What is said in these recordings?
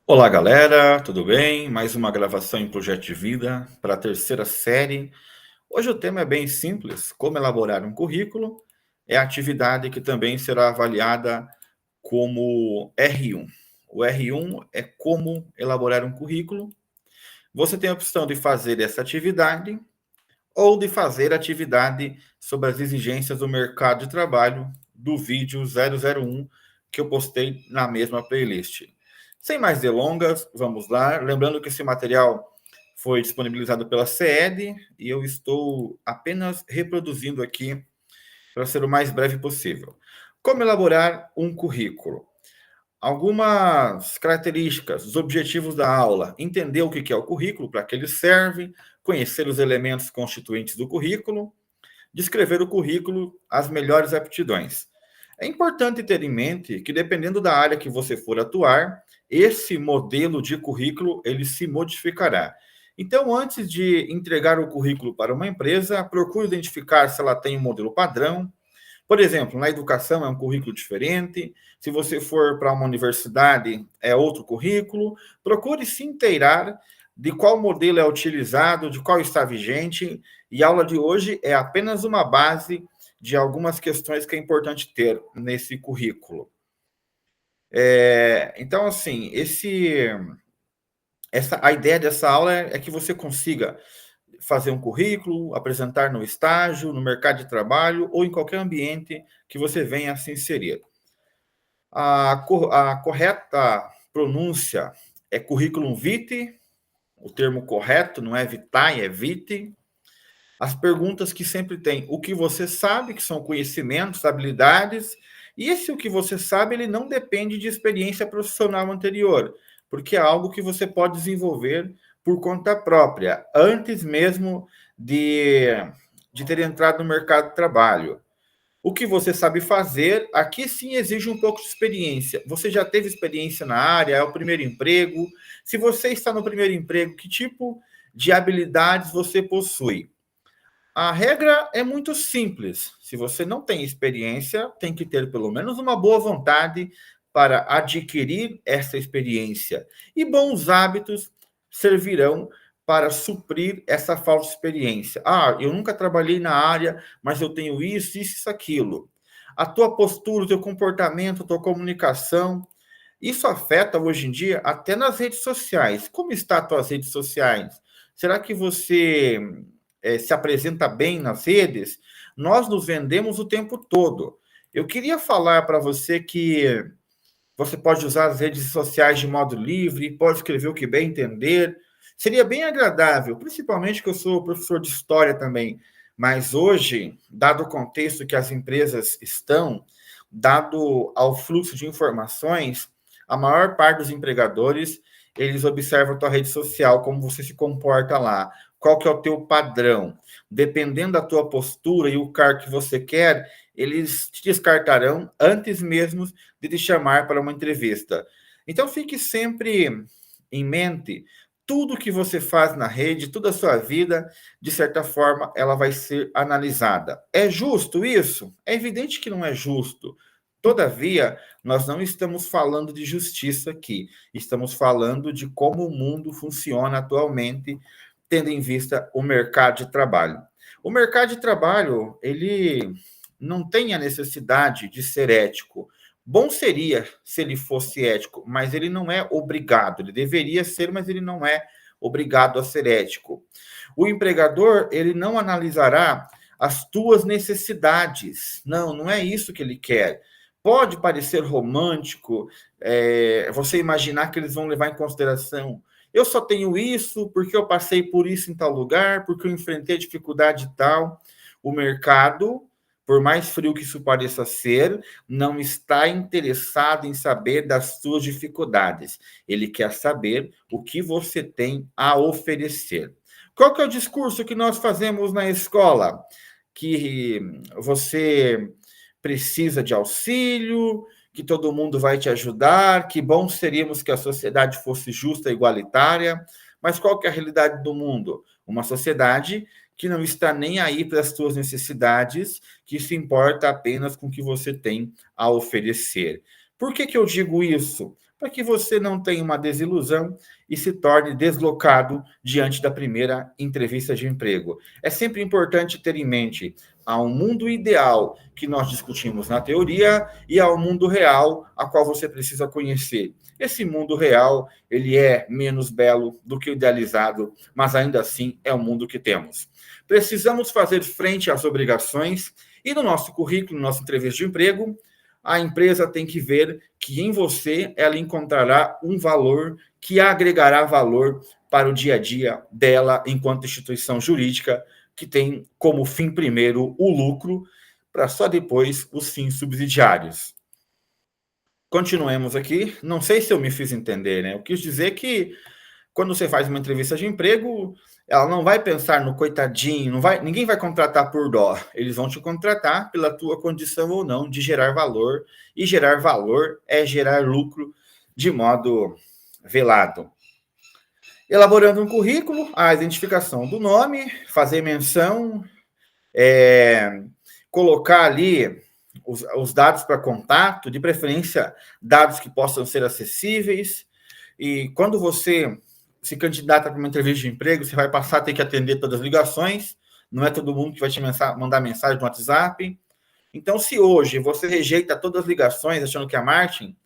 Olá, galera, tudo bem? Mais uma gravação em Projeto de Vida para a terceira série. Hoje o tema é bem simples: como elaborar um currículo. É a atividade que também será avaliada como R1. O R1 é como elaborar um currículo. Você tem a opção de fazer essa atividade ou de fazer a atividade sobre as exigências do mercado de trabalho do vídeo 001 que eu postei na mesma playlist. Sem mais delongas, vamos lá. Lembrando que esse material foi disponibilizado pela CED e eu estou apenas reproduzindo aqui para ser o mais breve possível. Como elaborar um currículo? Algumas características, os objetivos da aula, entender o que é o currículo, para que ele serve, conhecer os elementos constituintes do currículo, descrever o currículo, as melhores aptidões. É importante ter em mente que, dependendo da área que você for atuar, esse modelo de currículo ele se modificará. Então, antes de entregar o currículo para uma empresa, procure identificar se ela tem um modelo padrão. Por exemplo, na educação é um currículo diferente. Se você for para uma universidade, é outro currículo. Procure se inteirar de qual modelo é utilizado, de qual está vigente. E a aula de hoje é apenas uma base de algumas questões que é importante ter nesse currículo. Então, assim, a ideia dessa aula é que você consiga fazer um currículo, apresentar no estágio, no mercado de trabalho ou em qualquer ambiente que você venha se inserir. A correta pronúncia é currículum vitae, o termo correto não é vitae, é vitae. As perguntas que sempre tem: o que você sabe, que são conhecimentos, habilidades, e esse o que você sabe, ele não depende de experiência profissional anterior, porque é algo que você pode desenvolver por conta própria, antes mesmo de, de ter entrado no mercado de trabalho. O que você sabe fazer, aqui sim exige um pouco de experiência. Você já teve experiência na área, é o primeiro emprego. Se você está no primeiro emprego, que tipo de habilidades você possui? A regra é muito simples. Se você não tem experiência, tem que ter pelo menos uma boa vontade para adquirir essa experiência. E bons hábitos servirão para suprir essa falsa experiência. Ah, eu nunca trabalhei na área, mas eu tenho isso, aquilo. A tua postura, o teu comportamento, a tua comunicação, isso afeta hoje em dia até nas redes sociais. Como está as tuas redes sociais? Será que você se apresenta bem nas redes? Nós nos vendemos o tempo todo. Eu queria falar para você que você pode usar as redes sociais de modo livre, pode escrever o que bem entender. Seria bem agradável, principalmente que eu sou professor de história também. Mas hoje, dado o contexto que as empresas estão, dado ao fluxo de informações, a maior parte dos empregadores, eles observam a tua rede social, como você se comporta lá, qual que é o teu padrão. Dependendo da tua postura e o cargo que você quer, eles te descartarão antes mesmo de te chamar para uma entrevista. Então, fique sempre em mente tudo que você faz na rede, toda a sua vida, de certa forma, ela vai ser analisada. É justo isso? É evidente que não é justo. Todavia, nós não estamos falando de justiça aqui. Estamos falando de como o mundo funciona atualmente, tendo em vista o mercado de trabalho. O mercado de trabalho, ele não tem a necessidade de ser ético. Bom seria se ele fosse ético, mas ele não é obrigado. Ele deveria ser, mas ele não é obrigado a ser ético. O empregador, ele não analisará as tuas necessidades. Não, não é isso que ele quer. Pode parecer romântico, você imaginar que eles vão levar em consideração. Eu só tenho isso porque eu passei por isso em tal lugar, porque eu enfrentei dificuldade e tal. O mercado, por mais frio que isso pareça ser, não está interessado em saber das suas dificuldades. Ele quer saber o que você tem a oferecer. Qual que é o discurso que nós fazemos na escola? Que você precisa de auxílio, que todo mundo vai te ajudar, que bom seríamos que a sociedade fosse justa e igualitária. Mas qual que é a realidade do mundo? Uma sociedade que não está nem aí para as suas necessidades, que se importa apenas com o que você tem a oferecer. Por que eu digo isso? para que você não tenha uma desilusão e se torne deslocado diante da primeira entrevista de emprego. É sempre importante ter em mente há um mundo ideal que nós discutimos na teoria e há um mundo real a qual você precisa conhecer. Esse mundo real, ele é menos belo do que o idealizado, mas ainda assim é o mundo que temos. Precisamos fazer frente às obrigações e no nosso currículo, na nossa entrevista de emprego, a empresa tem que ver que em você ela encontrará um valor que agregará valor para o dia a dia dela enquanto instituição jurídica, que tem como fim primeiro o lucro, para só depois os fins subsidiários. Continuemos aqui. Não sei se eu me fiz entender, né? Eu quis dizer que quando você faz uma entrevista de emprego, ela não vai pensar no coitadinho, ninguém vai contratar por dó. Eles vão te contratar pela tua condição ou não de gerar valor, e gerar valor é gerar lucro de modo velado. Elaborando um currículo, a identificação do nome, fazer menção, colocar ali os dados para contato, de preferência dados que possam ser acessíveis, e quando você se candidata para uma entrevista de emprego, você vai passar a ter que atender todas as ligações, não é todo mundo que vai te mandar mensagem no WhatsApp. Então, se hoje você rejeita todas as ligações achando que é Martin,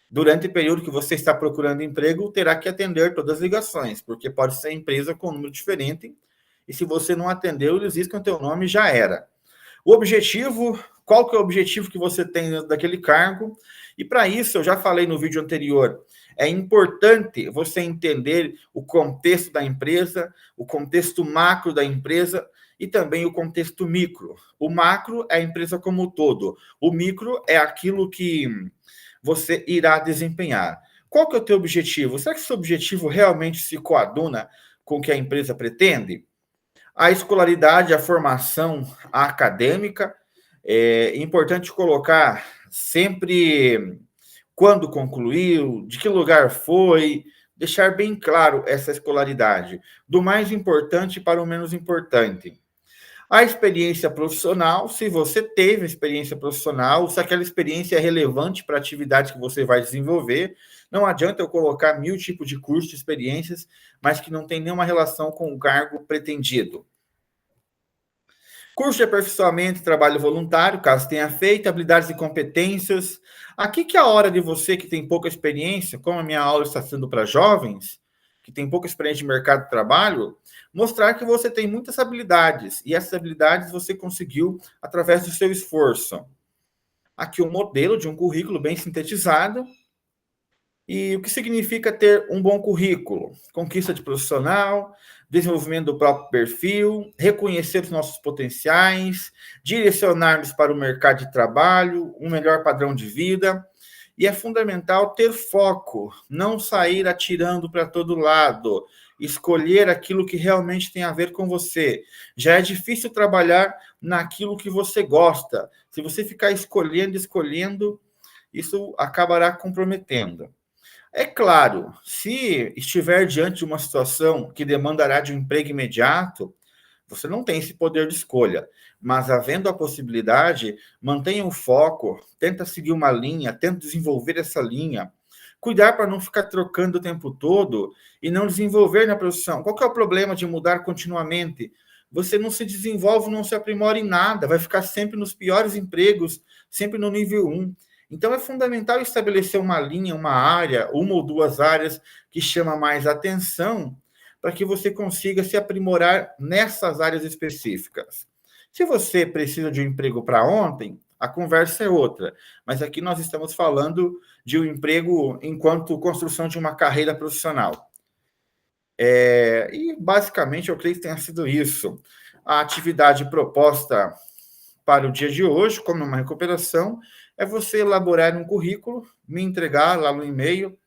durante o período que você está procurando emprego, terá que atender todas as ligações, porque pode ser empresa com um número diferente, e se você não atendeu, eles riscam o teu nome e já era. O objetivo, qual que é o objetivo que você tem daquele cargo? E para isso, eu já falei no vídeo anterior, é importante você entender o contexto da empresa, o contexto macro da empresa e também o contexto micro. O macro é a empresa como um todo, o micro é aquilo que você irá desempenhar. Qual que é o teu objetivo? Será que seu objetivo realmente se coaduna com o que a empresa pretende? A escolaridade, a formação acadêmica, é importante colocar sempre quando concluiu, de que lugar foi, deixar bem claro essa escolaridade, do mais importante para o menos importante. A experiência profissional, se você teve experiência profissional, se aquela experiência é relevante para a atividade que você vai desenvolver, não adianta eu colocar 1000 tipos de cursos, de experiências, mas que não tem nenhuma relação com o cargo pretendido. Curso de aperfeiçoamento e trabalho voluntário, caso tenha feito, habilidades e competências. Aqui que é a hora de você que tem pouca experiência, como a minha aula está sendo para jovens, que tem pouca experiência de mercado de trabalho, mostrar que você tem muitas habilidades, e essas habilidades você conseguiu através do seu esforço. Aqui um modelo de um currículo bem sintetizado. E o que significa ter um bom currículo? Conquista de profissional, desenvolvimento do próprio perfil, reconhecer os nossos potenciais, direcionar-nos para o mercado de trabalho, um melhor padrão de vida. E é fundamental ter foco, não sair atirando para todo lado, escolher aquilo que realmente tem a ver com você. Já é difícil trabalhar naquilo que você gosta. Se você ficar escolhendo, isso acabará comprometendo. É claro, se estiver diante de uma situação que demandará de um emprego imediato, você não tem esse poder de escolha. Mas havendo a possibilidade, mantenha o foco, tenta seguir uma linha, tenta desenvolver essa linha. Cuidar para não ficar trocando o tempo todo e não desenvolver na profissão. Qual que é o problema de mudar continuamente? Você não se desenvolve, não se aprimora em nada, vai ficar sempre nos piores empregos, sempre no nível 1. Então, é fundamental estabelecer uma linha, uma área, uma ou duas áreas que chama mais atenção para que você consiga se aprimorar nessas áreas específicas. Se você precisa de um emprego para ontem, a conversa é outra. Mas aqui nós estamos falando de um emprego enquanto construção de uma carreira profissional. E, basicamente, eu creio que tenha sido isso. A atividade proposta para o dia de hoje, como uma recuperação, é você elaborar um currículo, me entregar lá no e-mail,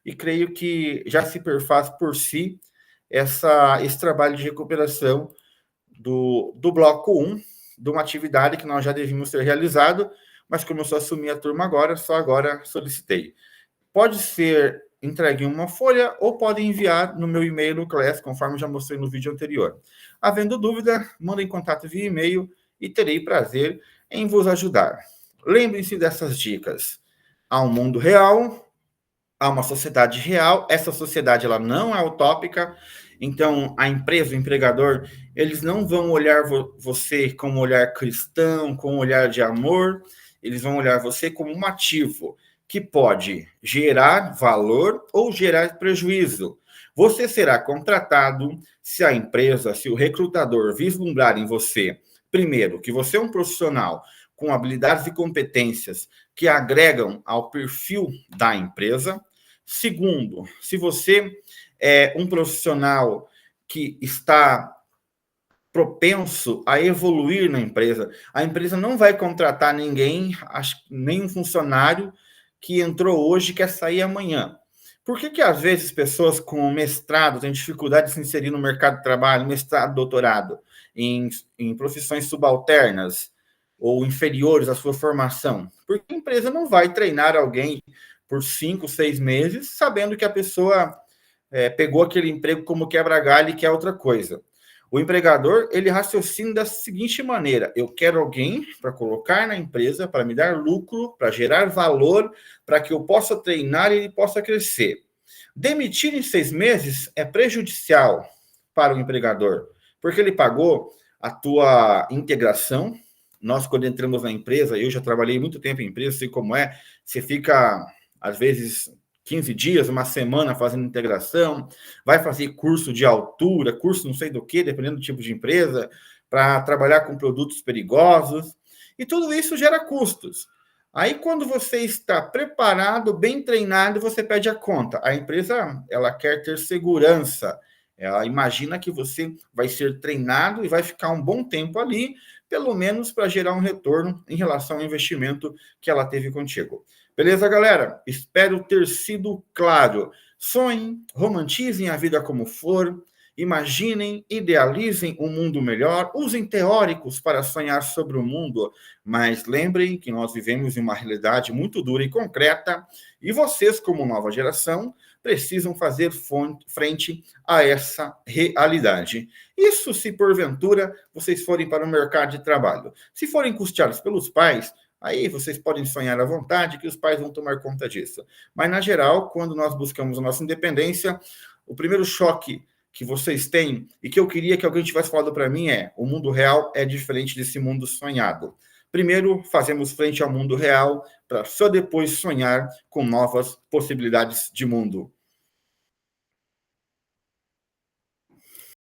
e creio que já se perfaz por si esse trabalho de recuperação do bloco 1, de uma atividade que nós já devíamos ter realizado, mas como eu só assumi a turma agora, só agora solicitei. Pode ser entregue em uma folha ou pode enviar no meu e-mail no Class, conforme já mostrei no vídeo anterior. Havendo dúvida, manda em contato via e-mail e terei prazer em vos ajudar. Lembrem-se dessas dicas. Há um mundo real há uma sociedade real, essa sociedade ela não é utópica, então a empresa, o empregador, eles não vão olhar você com um olhar cristão, com um olhar de amor, eles vão olhar você como um ativo que pode gerar valor ou gerar prejuízo. Você será contratado se a empresa, se o recrutador vislumbrar em você, primeiro, que você é um profissional com habilidades e competências que agregam ao perfil da empresa. Segundo, se você é um profissional que está propenso a evoluir na empresa, a empresa não vai contratar ninguém, nenhum funcionário que entrou hoje e quer sair amanhã. Por que às vezes pessoas com mestrado têm dificuldade de se inserir no mercado de trabalho, mestrado, doutorado, em profissões subalternas ou inferiores à sua formação? Porque a empresa não vai treinar alguém por 5, 6 meses, sabendo que a pessoa pegou aquele emprego como quebra-galho e quer outra coisa. O empregador, ele raciocina da seguinte maneira: eu quero alguém para colocar na empresa, para me dar lucro, para gerar valor, para que eu possa treinar e ele possa crescer. Demitir em 6 meses é prejudicial para o empregador, porque ele pagou a tua integração. Nós, quando entramos na empresa, eu já trabalhei muito tempo em empresa, sei como é, você fica, às vezes, 15 dias, uma semana fazendo integração, vai fazer curso de altura, curso não sei do que, dependendo do tipo de empresa, para trabalhar com produtos perigosos, e tudo isso gera custos. Aí, quando você está preparado, bem treinado, você pede a conta. A empresa, ela quer ter segurança. Ela imagina que você vai ser treinado e vai ficar um bom tempo ali, pelo menos para gerar um retorno em relação ao investimento que ela teve contigo. Beleza, galera? Espero ter sido claro. Sonhem, romantizem a vida como for, imaginem, idealizem um mundo melhor, usem teóricos para sonhar sobre o mundo, mas lembrem que nós vivemos em uma realidade muito dura e concreta, e vocês, como nova geração, precisam fazer frente a essa realidade. Isso se porventura vocês forem para o mercado de trabalho. Se forem custeados pelos pais, aí vocês podem sonhar à vontade que os pais vão tomar conta disso. Mas, na geral, quando nós buscamos a nossa independência, o primeiro choque que vocês têm e que eu queria que alguém tivesse falado para mim é: o mundo real é diferente desse mundo sonhado. Primeiro, fazemos frente ao mundo real para só depois sonhar com novas possibilidades de mundo.